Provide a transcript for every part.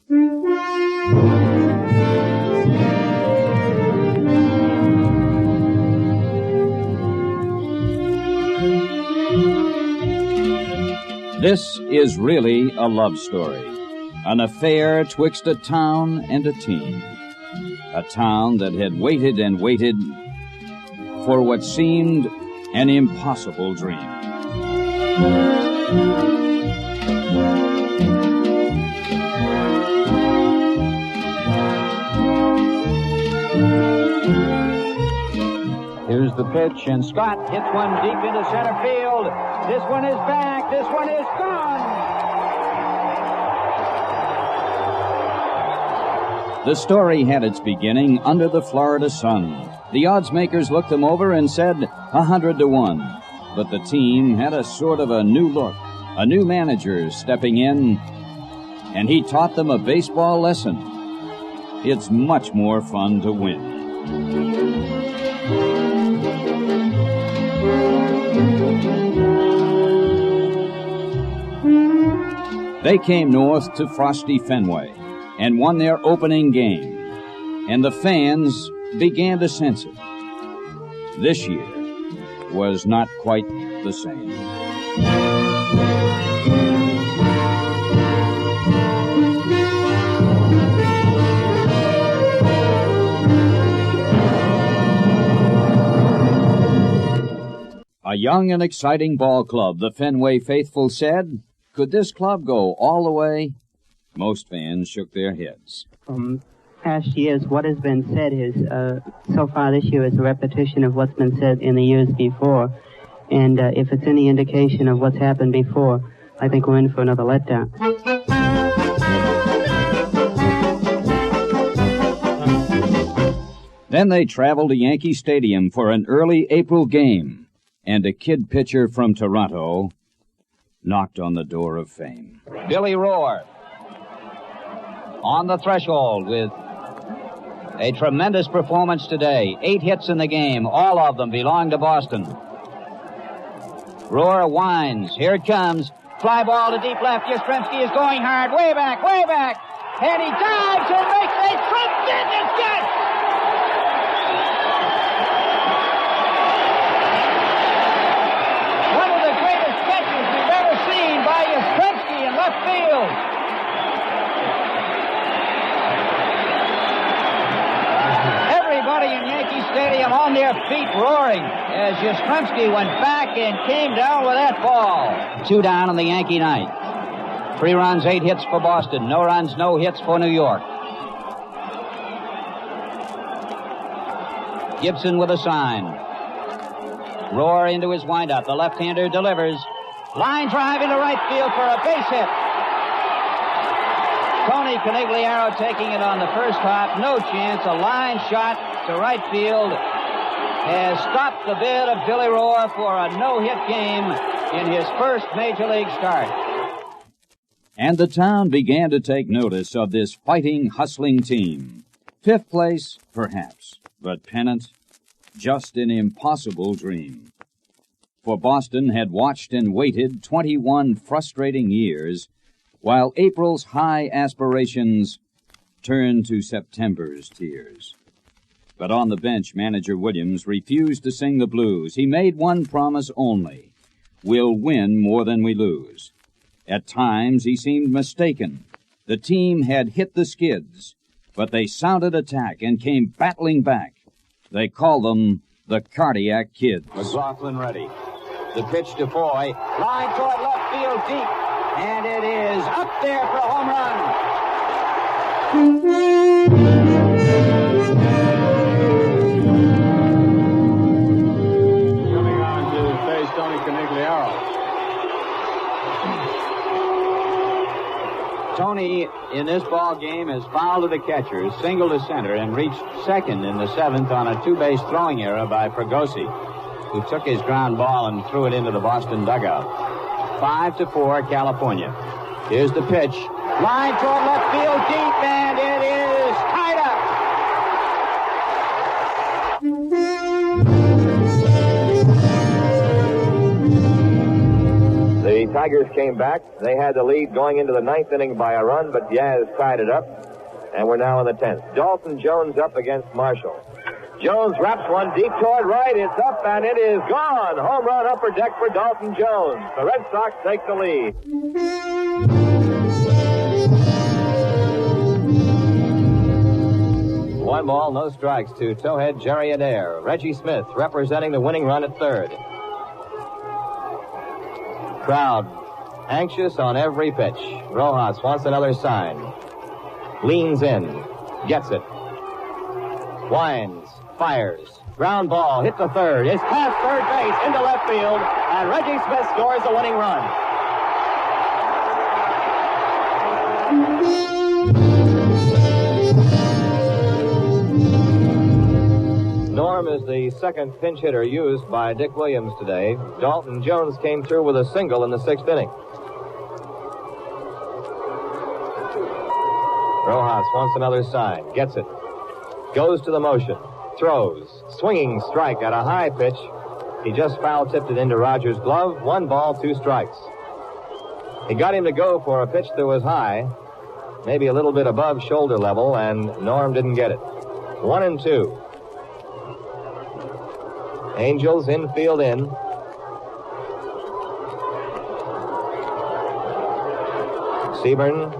This is really a love story, an affair twixt a town and a team. A town that had waited and waited for what seemed an impossible dream. Here's the pitch, and Scott hits one deep into center field. This one is back. This one is gone. The story had its beginning under the Florida sun. The odds makers looked them over and said 100-1. But the team had a sort of a new look, a new manager stepping in, and he taught them a baseball lesson. It's much more fun to win. They came north to frosty Fenway and won their opening game, and the fans began to sense it. This year was not quite the same. A young and exciting ball club, the Fenway faithful said. Could this club go all the way? Most fans shook their heads. Past years, what has been said is, so far this year, is a repetition of what's been said in the years before. And if it's any indication of what's happened before, I think we're in for another letdown. Then they traveled to Yankee Stadium for an early April game, and a kid pitcher from Toronto knocked on the door of fame. Billy Rohr on the threshold with a tremendous performance today. 8 hits in the game. All of them belong to Boston. Rohr winds. Here it comes. Fly ball to deep left. Yastrzemski is going hard. Way back, way back. And he dives and makes a tremendous catch. One of the greatest catches we've ever seen by Yastrzemski in left field. Everybody in Yankee Stadium on their feet roaring as Yastrzemski went back and came down with that ball. 2 down in the Yankee ninth. 3 runs, 8 hits for Boston. No runs, no hits for New York. Gibson with a sign. Rohr into his windup. The left-hander delivers. Line drive into right field for a base hit. Tony Conigliaro taking it on the first hop. No chance. A line shot to right field has stopped the bid of Billy Rohr for a no-hit game in his first Major League start. And the town began to take notice of this fighting, hustling team. 5th place, perhaps, but pennant, just an impossible dream. For Boston had watched and waited 21 frustrating years, while April's high aspirations turned to September's tears. But on the bench, manager Williams refused to sing the blues. He made one promise only: we'll win more than we lose. At times, he seemed mistaken. The team had hit the skids, but they sounded attack and came battling back. They called them the Cardiac Kids. McLaughlin ready. The pitch to Foy. Line toward left field deep. And it is up there for a home run. Coming on to face Tony Conigliaro. Tony, in this ball game, has fouled to the catcher, singled to center, and reached second in the 7th on a 2-base throwing error by Fregosi, who took his ground ball and threw it into the Boston dugout. 5-4, California. Here's the pitch. Line toward left field deep, and it is tied up. The Tigers came back. They had the lead going into the 9th inning by a run, but Yaz tied it up, and we're now in the 10th. Dalton Jones up against Marshall. Jones wraps one deep toward right. It's up, and it is gone. Home run upper deck for Dalton Jones. The Red Sox take the lead. One ball, no strikes to towhead Jerry Adair. Reggie Smith representing the winning run at third. Crowd anxious on every pitch. Rojas wants another sign. Leans in. Gets it. Winds. Fires. Ground ball. Hit to third. It's past third base into left field. And Reggie Smith scores the winning run. Norm is the second pinch hitter used by Dick Williams today. Dalton Jones came through with a single in the 6th inning. Rojas wants another sign. Gets it. Goes to the motion. Throws. Swinging strike at a high pitch. He just foul-tipped it into Rogers' glove. 1 ball, 2 strikes. He got him to go for a pitch that was high, maybe a little bit above shoulder level, and Norm didn't get it. 1-2. Angels infield in. Seaburn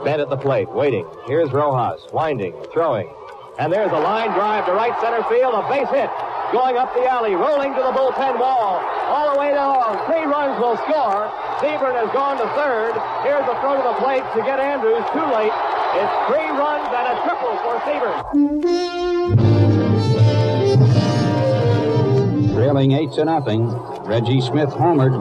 bent at the plate, waiting. Here's Rojas, winding, throwing. And there's a line drive to right center field, a base hit. Going up the alley, rolling to the bullpen wall. All the way down. 3 runs will score. Seaburn has gone to third. Here's a throw to the plate to get Andrews. Too late. It's 3 runs and a triple for Seaburn. Trailing 8-0. Reggie Smith homered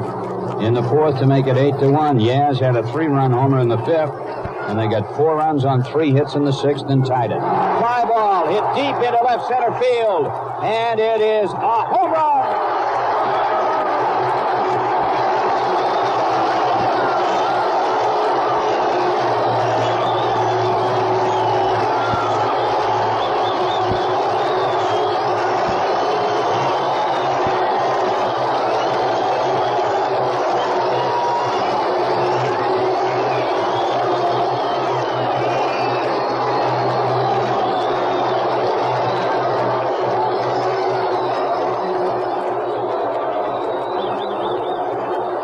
in the 4th to make it 8-1. Yaz had a 3-run homer in the 5th, and they got 4 runs on 3 hits in the 6th and tied it. Fly ball hit deep into left center field, and it is a home run.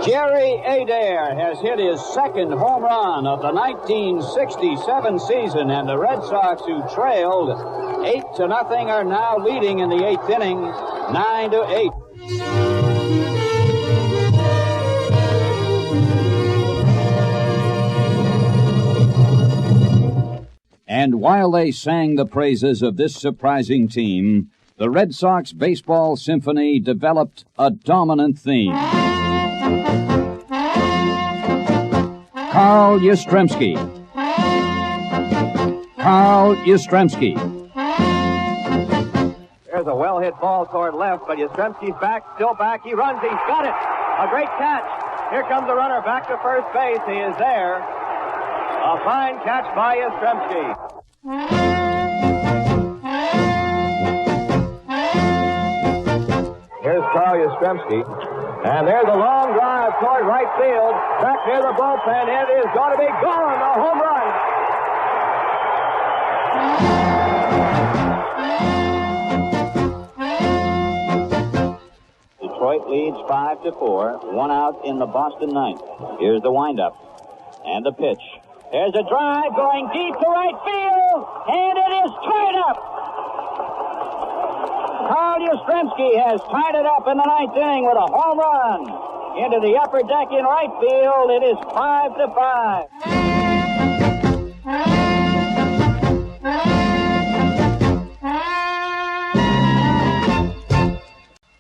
Jerry Adair has hit his 2nd home run of the 1967 season, and the Red Sox, who trailed 8-0, are now leading in the 8th inning, 9-8. And while they sang the praises of this surprising team, the Red Sox Baseball Symphony developed a dominant theme. Carl Yastrzemski. Carl Yastrzemski. There's a well-hit ball toward left, but Yastrzemski's back, still back. He runs, he's got it. A great catch. Here comes the runner back to first base. He is there. A fine catch by Yastrzemski. Here's Carl Yastrzemski. And there's a long drive toward right field. Back near the bullpen. It is going to be gone. A home run. Detroit leads 5-4. 1 out in the Boston 9th. Here's the windup. And the pitch. There's a drive going deep to right field. And it is tied up. Carl Yastrzemski has tied it up in the 9th inning with a home run. Into the upper deck in right field. It is 5-5.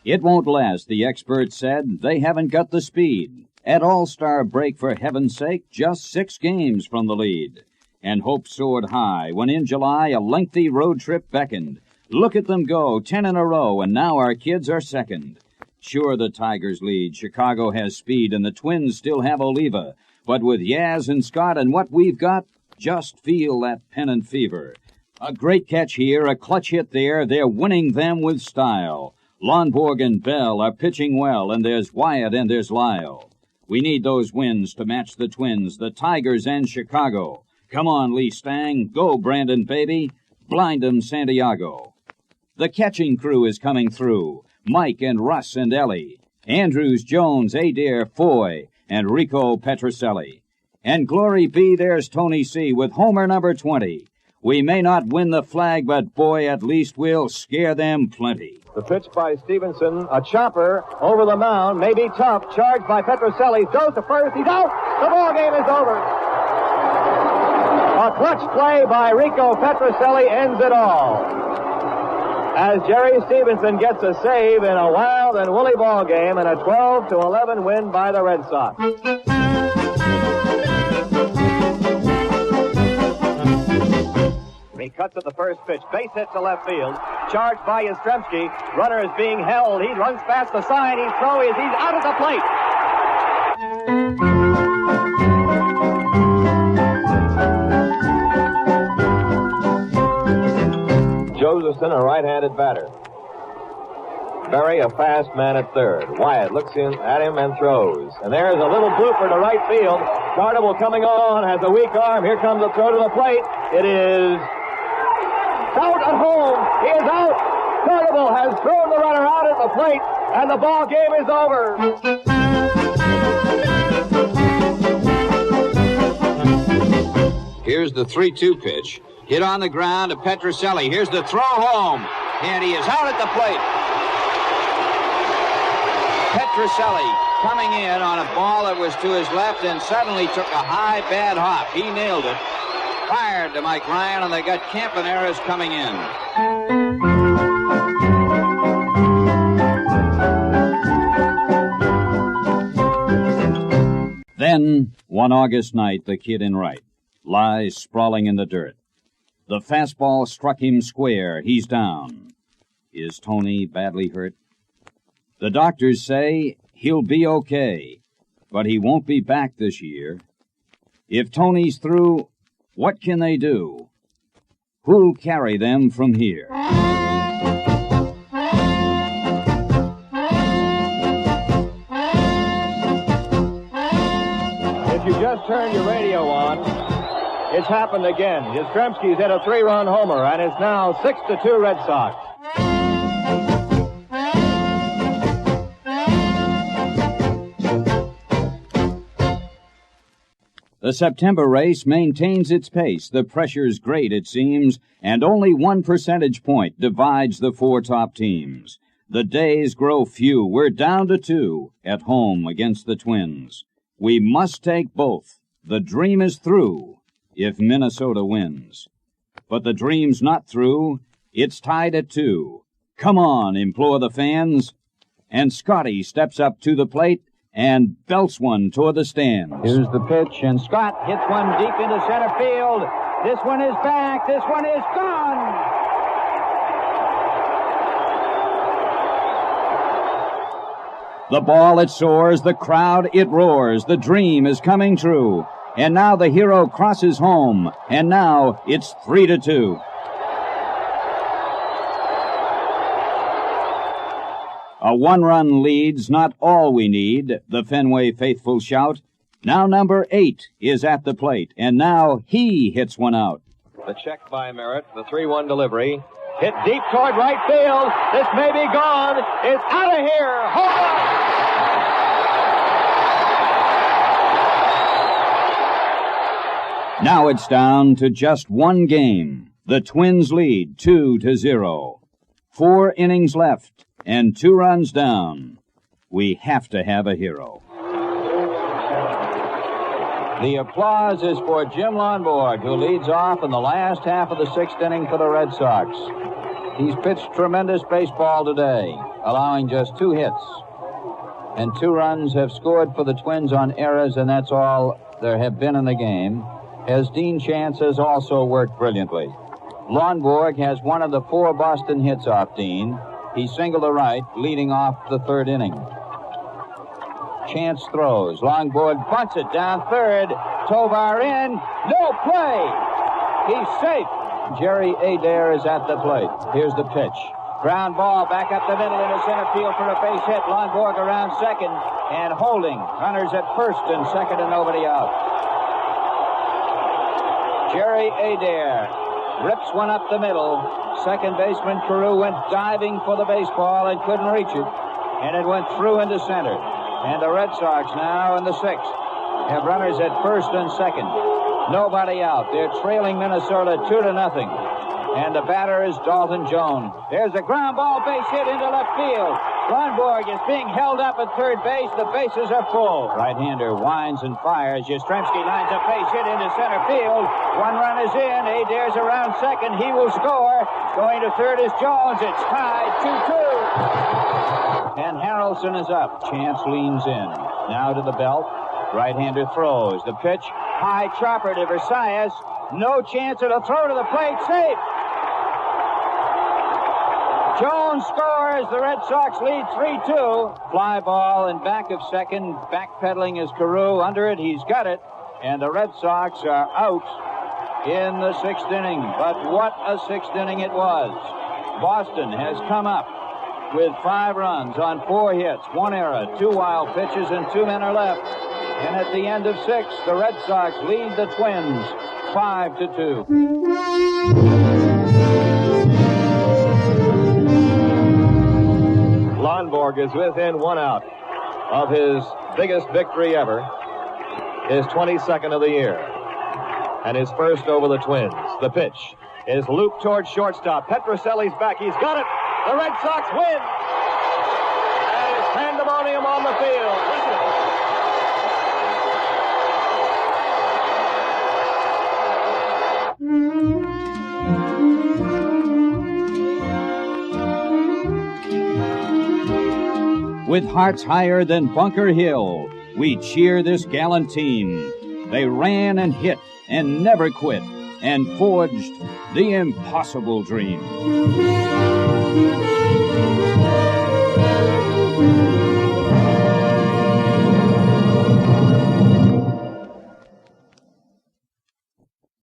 It won't last, the experts said. They haven't got the speed. At All-Star break, for heaven's sake, just 6 games from the lead. And hope soared high when in July a lengthy road trip beckoned. Look at them go, 10 in a row, and now our kids are second. Sure, the Tigers lead. Chicago has speed, and the Twins still have Oliva. But with Yaz and Scott and what we've got, just feel that pennant fever. A great catch here, a clutch hit there. They're winning them with style. Lonborg and Bell are pitching well, and there's Wyatt and there's Lyle. We need those wins to match the Twins, the Tigers, and Chicago. Come on, Lee Stang. Go, Brandon Baby. Blind 'em, Santiago. The catching crew is coming through. Mike and Russ and Ellie. Andrews, Jones, Adair, Foy, and Rico Petrocelli. And glory be, there's Tony C. with homer number 20. We may not win the flag, but boy, at least we'll scare them plenty. The pitch by Stevenson, a chopper over the mound, may be tough, charged by Petrocelli, throws to first, he's out! The ball game is over! A clutch play by Rico Petrocelli ends it all. As Jerry Stevenson gets a save in a wild and woolly ball game and a 12-11 win by the Red Sox. He cuts at the first pitch. Base hit to left field. Charged by Yastrzemski. Runner is being held. He runs past the sign. He's throwing. He's out at the plate. Josephson, a right-handed batter. Berry, a fast man at third. Wyatt looks in at him and throws. And there's a little blooper to right field. Carnival coming on, has a weak arm. Here comes the throw to the plate. It is out at home. He is out. Carnival has thrown the runner out at the plate, and the ball game is over. Here's the 3-2 pitch. Hit on the ground to Petrocelli. Here's the throw home, and he is out at the plate. Petrocelli coming in on a ball that was to his left and suddenly took a high, bad hop. He nailed it. Fired to Mike Ryan, and they got Campaneris coming in. Then, one August night, the kid in right lies sprawling in the dirt. The fastball struck him square. He's down. Is Tony badly hurt? The doctors say he'll be okay, but he won't be back this year. If Tony's through, what can they do? Who'll carry them from here? If you just turned your radio on, it's happened again. Yastrzemski's hit a 3-run homer, and it's now 6-2 Red Sox. The September race maintains its pace. The pressure's great, it seems, and only 1 percentage point divides the 4 top teams. The days grow few. We're down to 2 at home against the Twins. We must take both. The dream is through if Minnesota wins. But the dream's not through. It's tied at 2. Come on, implore the fans. And Scotty steps up to the plate and belts one toward the stands. Here's the pitch, and Scott hits one deep into center field. This one is back. This one is gone. The ball, it soars. The crowd, it roars. The dream is coming true. And now the hero crosses home. And now it's 3-2. A 1-run lead's not all we need, the Fenway faithful shout. Now number 8 is at the plate, and now he hits one out. The check by Merritt, the 3-1 delivery. Hit deep toward right field. This may be gone. It's out of here. Home run! Now it's down to just 1 game. The Twins lead 2-0. 4 innings left. And 2 runs down. We have to have a hero. The applause is for Jim Lonborg, who leads off in the last half of the 6th inning for the Red Sox. He's pitched tremendous baseball today, allowing just 2 hits. And 2 runs have scored for the Twins on errors, and that's all there have been in the game, as Dean Chance has also worked brilliantly. Lonborg has one of the 4 Boston hits off Dean. He singled to right, leading off the 3rd inning. Chance throws. Lonborg bunts it down third. Tovar in. No play. He's safe. Jerry Adair is at the plate. Here's the pitch. Ground ball back up the middle into center field for a base hit. Lonborg around second and holding. Runners at first and second and nobody out. Jerry Adair rips one up the middle. Second baseman Carew went diving for the baseball and couldn't reach it. And it went through into center. And the Red Sox now in the sixth have runners at first and second. Nobody out. They're trailing Minnesota 2-0. And the batter is Dalton Jones. There's a ground ball base hit into left field. Lonborg is being held up at third base. The bases are full. Right-hander winds and fires. Yastrzemski lines a base hit into center field. One run is in. Adair's around second. He will score. Going to third is Jones. It's tied 2-2. And Harrelson is up. Chance leans in. Now to the belt. Right-hander throws. The pitch. High chopper to Versailles. No chance at a throw to the plate. Safe. Jones scores. The Red Sox lead 3-2. Fly ball in back of second. Backpedaling is Carew. Under it. He's got it. And the Red Sox are out in the sixth inning. But what a sixth inning it was. Boston has come up with 5 runs on 4 hits, 1 error, 2 wild pitches, and 2 men are left. And at the end of 6, the Red Sox lead the Twins 5-2. Lonborg is within 1 out of his biggest victory ever, his 22nd of the year, and his first over the Twins. The pitch is looped towards shortstop. Petrocelli's back. He's got it. The Red Sox win. And it's pandemonium on the field. Listen. With hearts higher than Bunker Hill, we cheer this gallant team. They ran and hit and never quit and forged the impossible dream.